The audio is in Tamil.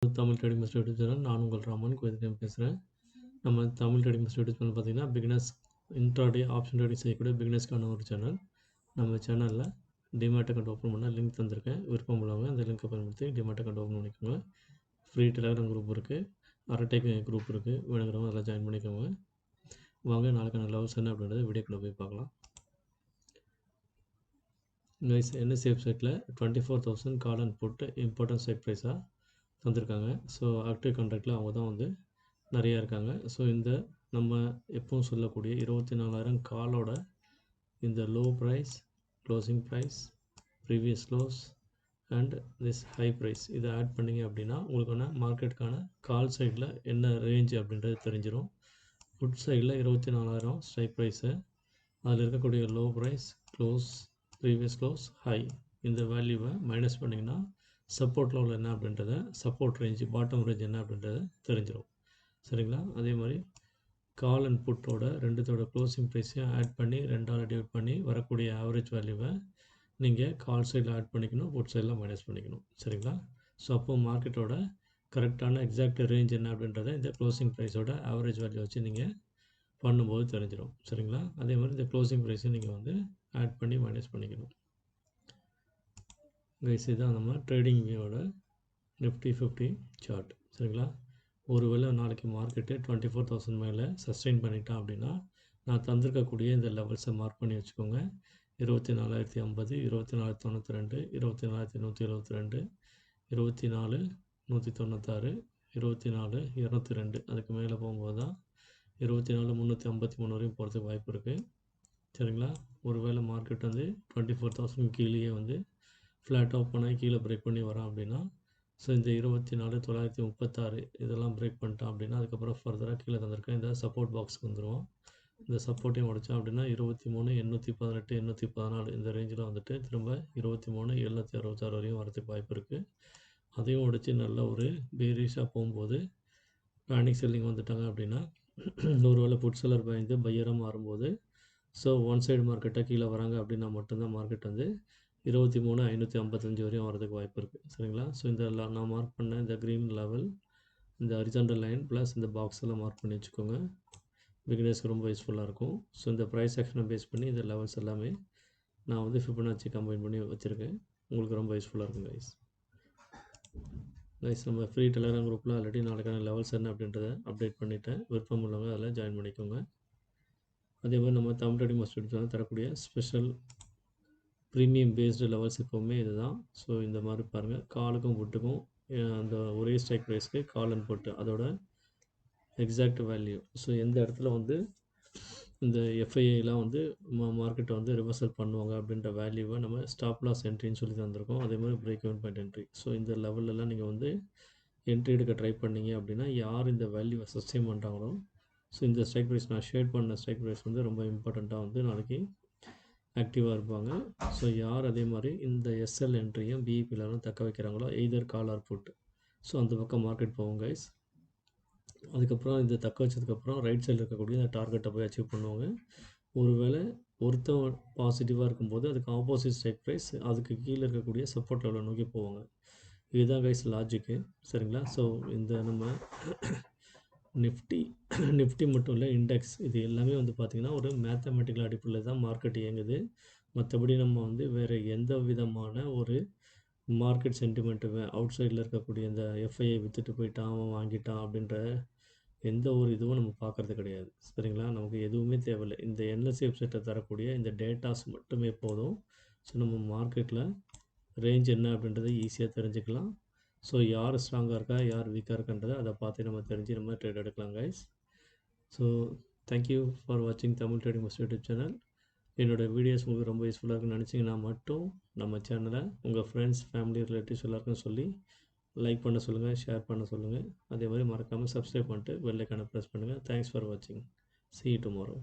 Tamil trading master YouTube channel. நான் உங்கள் ராமன் கோயம்புத்தூர் பேசுகிறேன். நம்ம Tamil trading master YouTube channel பார்த்தீங்கன்னா பிகினர்ஸ் இன்ட்ராடே ஆப்ஷன் ட்ரேடிங் செய்யக்கூடிய பிகினர்ஸ்க்கான ஒரு சேனல். நம்ம சேனலில் டிமேட் அக்கௌண்ட் ஓப்பன் பண்ண லிங்க் தந்திருக்கேன். விருப்பம் உள்ளவங்க அந்த லிங்க்கை பயன்படுத்தி டிமேட் அக்கௌண்ட் ஓப்பன் பண்ணிக்கோங்க. ஃப்ரீ டெலிகிராம் குரூப் இருக்குது, அரட்டை குரூப் இருக்குது. வேணுங்கிறவங்க அதில் ஜாயின் பண்ணிக்கோங்க. வாங்க நாளைக்கான லெவல்ஸ் என்ன அப்படின்றத வீடியோக்குள்ளே போய் பார்க்கலாம். என்எஸ்சி வெப்சைட்டில் 24,000 call and put important strike ப்ரைஸாக தந்திருக்காங்க. ஸோ ஆக்டிவ் கான்ட்ராக்டில் அவங்க தான் வந்து நிறையா இருக்காங்க. ஸோ இந்த நம்ம எப்பவும் சொல்லக்கூடிய 24,000 காலோட இந்த low price, closing price, previous close and this high price இதை ஆட் பண்ணிங்க அப்படின்னா உங்களுக்கான மார்க்கெட்டுக்கான கால் சைடில் என்ன ரேஞ்ச் அப்படின்றது தெரிஞ்சிடும். புட் சைடில் 24,000 ஸ்ட்ரைக் ப்ரைஸு, அதில் இருக்கக்கூடிய low price, close, previous close, high இந்த வேல்யூவை மைனஸ் பண்ணிங்கன்னா சப்போர்ட் லெவல் என்ன அப்படின்றத, சப்போர்ட் ரேஞ்சு, பாட்டம் ரேஞ்ச் என்ன அப்படின்றத தெரிஞ்சிடும். சரிங்களா? அதே மாதிரி கால் அண்ட் புட்டோட ரெண்டுத்தோட க்ளோசிங் ப்ரைஸையும் ஆட் பண்ணி 2ஆல் டிவைட் பண்ணி வரக்கூடிய ஆவரேஜ் வேல்யூவை நீங்கள் கால் சைடில் ஆட் பண்ணிக்கணும், புட் சைடில் மைனஸ் பண்ணிக்கணும். சரிங்களா? ஸோ அப்போ மார்க்கெட்டோட கரெக்டான எக்ஸாக்ட் ரேஞ்ச் என்ன அப்படின்றத இந்த க்ளோசிங் ப்ரைஸோட ஆவரேஜ் வேல்யூ வச்சு நீங்கள் பண்ணும்போது தெரிஞ்சிடும். சரிங்களா? அதே மாதிரி இந்த க்ளோசிங் ப்ரைஸை நீங்கள் வந்து ஆட் பண்ணி மைனஸ் பண்ணிக்கணும். கைஸ் இதுதான் நம்ம ட்ரேடிங் வியூவோட நிஃப்டி 50 சார்ட். சரிங்களா? ஒருவேளை நாளைக்கு மார்க்கெட்டு 24,000 மேலே சஸ்டெயின் பண்ணிட்டான் அப்படின்னா நான் தந்திருக்கக்கூடிய இந்த லெவல்ஸை மார்க் பண்ணி வச்சுக்கோங்க. 24,050, 24,092, 24,172, 24,196, 24,202. அதுக்கு மேலே போகும்போது தான் 24,353 வரையும் போகிறதுக்கு வாய்ப்பு இருக்குது. சரிங்களா? ஒருவேளை மார்க்கெட் வந்து 24,000 கீழேயே வந்து ஃப்ளாட் ஓப்பன் ஆகி கீழே பிரேக் பண்ணி வரான் அப்படின்னா, ஸோ இந்த 24,936 இதெல்லாம் பிரேக் பண்ணிட்டான் அப்படின்னா அதுக்கப்புறம் ஃபர்தராக கீழே தந்திருக்கேன் இந்த சப்போர்ட் பாக்ஸ்க்கு வந்துடுவோம். இந்த சப்போர்ட்டையும் உடைச்சான் அப்படின்னா 23,818, 814 இந்த ரேஞ்சில் வந்துட்டு திரும்ப 23,766 வரையும் வரதுக்கு வாய்ப்பு இருக்குது. அதையும் உடைச்சி நல்ல ஒரு பேரிஷாக போகும்போது பேனிக் செல்லிங் வந்துட்டாங்க அப்படின்னா ஒருவேளை புட் செல்லர் பயந்து பையராக மாறும்போது ஸோ ஒன் சைடு மார்க்கெட்டாக கீழே வராங்க அப்படின்னா மட்டும்தான் மார்க்கெட் வந்து 23,555 வரையும் வரதுக்கு வாய்ப்பு இருக்குது. சரிங்களா? ஸோ இந்த நான் மார்க் பண்ண இந்த க்ரீன் லெவல், இந்த ஹரிசாண்டல் லைன் ப்ளஸ் இந்த பாக்ஸ் எல்லாம் மார்க் பண்ணி வச்சுக்கோங்க. பிகினர்ஸ்க்கு ரொம்ப யூஸ்ஃபுல்லாக இருக்கும். ஸோ இந்த ப்ரைஸ் ஆக்ஷனை பேஸ் பண்ணி இந்த லெவல்ஸ் எல்லாமே நான் வந்து ஃபிபனாச்சி கம்பைன் பண்ணி வச்சுருக்கேன். உங்களுக்கு ரொம்ப யூஸ்ஃபுல்லாக இருக்கும் கைஸ். நம்ம ஃப்ரீ டெலிகிராம் குரூப்பில் ஆல்ரெடி நாளைக்கான லெவல்ஸ் என்ன அப்படின்றத அப்டேட் பண்ணிவிட்டேன். விருப்பம் உள்ளவங்க அதில் ஜாயின் பண்ணிக்கோங்க. அதே மாதிரி நம்ம தமிழ் ட்ரேடிங் மாஸ்டர் தரக்கூடிய ஸ்பெஷல் ப்ரீமியம் பேஸ்டு லெவல்ஸ் எப்போவுமே இது தான். ஸோ இந்த மாதிரி பாருங்கள், காலுக்கும் புட்டுக்கும் அந்த ஒரே ஸ்ட்ரைக் ப்ரைஸ்க்கு கால் அண்ட் புட்டு அதோட எக்ஸாக்ட் வேல்யூ. ஸோ எந்த இடத்துல வந்து இந்த எஃப்ஐஐலாம் வந்து மார்க்கெட்டை வந்து ரிவர்சல் பண்ணுவாங்க அப்படின்ற வேல்யூவை நம்ம ஸ்டாப் லாஸ் என்ட்ரின்னு சொல்லி தந்திருக்கோம். அதே மாதிரி break even point entry. So இந்த லெவல்லலாம் நீங்கள் வந்து என்ட்ரி எடுக்க ட்ரை பண்ணீங்க அப்படின்னா யார் இந்த வேல்யூவை சஸ்டெயின் பண்ணுறாங்களோ, ஸோ இந்த ஸ்ட்ரைக் ப்ரைஸ் நான் ஷேட் பண்ண ஸ்ட்ரைக் ப்ரைஸ் வந்து ரொம்ப இம்பார்ட்டண்ட்டாக வந்து நாளைக்கு ஆக்டிவாக இருப்பாங்க. ஸோ யார் அதே மாதிரி இந்த எஸ்எல் என்ட்ரியும் பிஇபியிலும் தக்க வைக்கிறாங்களோ either call or put, so அந்த பக்கம் மார்க்கெட் போவோம் கைஸ். அதுக்கப்புறம் இந்த தக்க வச்சதுக்கப்புறம் ரைட் சைடில் இருக்கக்கூடிய இந்த டார்கெட்டை போய் அச்சீவ் பண்ணுவாங்க. ஒருவேளை ஒருத்தன் பாசிட்டிவாக இருக்கும்போது அதுக்கு ஆப்போசிட் ஸ்ட்ரைக் ப்ரைஸ் அதுக்கு கீழே இருக்கக்கூடிய சப்போர்ட் லெவலை நோக்கி போவாங்க. இதுதான் கைஸ் லாஜிக்கு. சரிங்களா? ஸோ இந்த நம்ம நிஃப்டி மட்டும் இல்லை, இண்டெக்ஸ் இது எல்லாமே வந்து பார்த்திங்கன்னா ஒரு மேத்தமெட்டிக்கல் அடிப்படையில் தான் மார்க்கெட் இயங்குது. மற்றபடி நம்ம வந்து வேறு எந்த விதமான ஒரு மார்க்கெட் சென்டிமெண்ட்டு அவுட் சைடில் இருக்கக்கூடிய இந்த எஃப்ஐஐ விற்றுட்டு போயிட்டான், அவன் வாங்கிட்டான் அப்படின்ற எந்த ஒரு இதுவும் நம்ம பார்க்குறது கிடையாது. சரிங்களா? நமக்கு எதுவுமே தேவையில்லை. இந்த என்எஸ்சி வெப்சைட்டை தரக்கூடிய இந்த டேட்டாஸ் மட்டுமே போதும். ஸோ நம்ம மார்க்கெட்டில் ரேஞ்ச் என்ன அப்படின்றத ஈஸியாக தெரிஞ்சுக்கலாம். ஸோ யார் ஸ்ட்ராங்காக இருக்கா, யார் வீக்காக இருக்கான்றதை அதை பார்த்து நம்ம தெரிஞ்சு நம்ம ட்ரேட் எடுக்கலாம் கைஸ். ஸோ தேங்க்யூ ஃபார் வாட்சிங் Tamil trading master YouTube channel. என்னோடய வீடியோஸ் உங்களுக்கு ரொம்ப யூஸ்ஃபுல்லாக இருக்குன்னு நினச்சிங்கன்னா மட்டும் நம்ம சேனலை உங்கள் ஃப்ரெண்ட்ஸ், ஃபேமிலி, ரிலேட்டிவ்ஸ் எல்லாருக்கும் சொல்லி லைக் பண்ண சொல்லுங்கள், ஷேர் பண்ண சொல்லுங்கள். அதே மாதிரி மறக்காமல் சப்ஸ்கிரைப் பண்ணிட்டு பெல் ஐக்கானை ப்ரெஸ் பண்ணுங்கள். தேங்க்ஸ் ஃபார் வாட்சிங். See you tomorrow.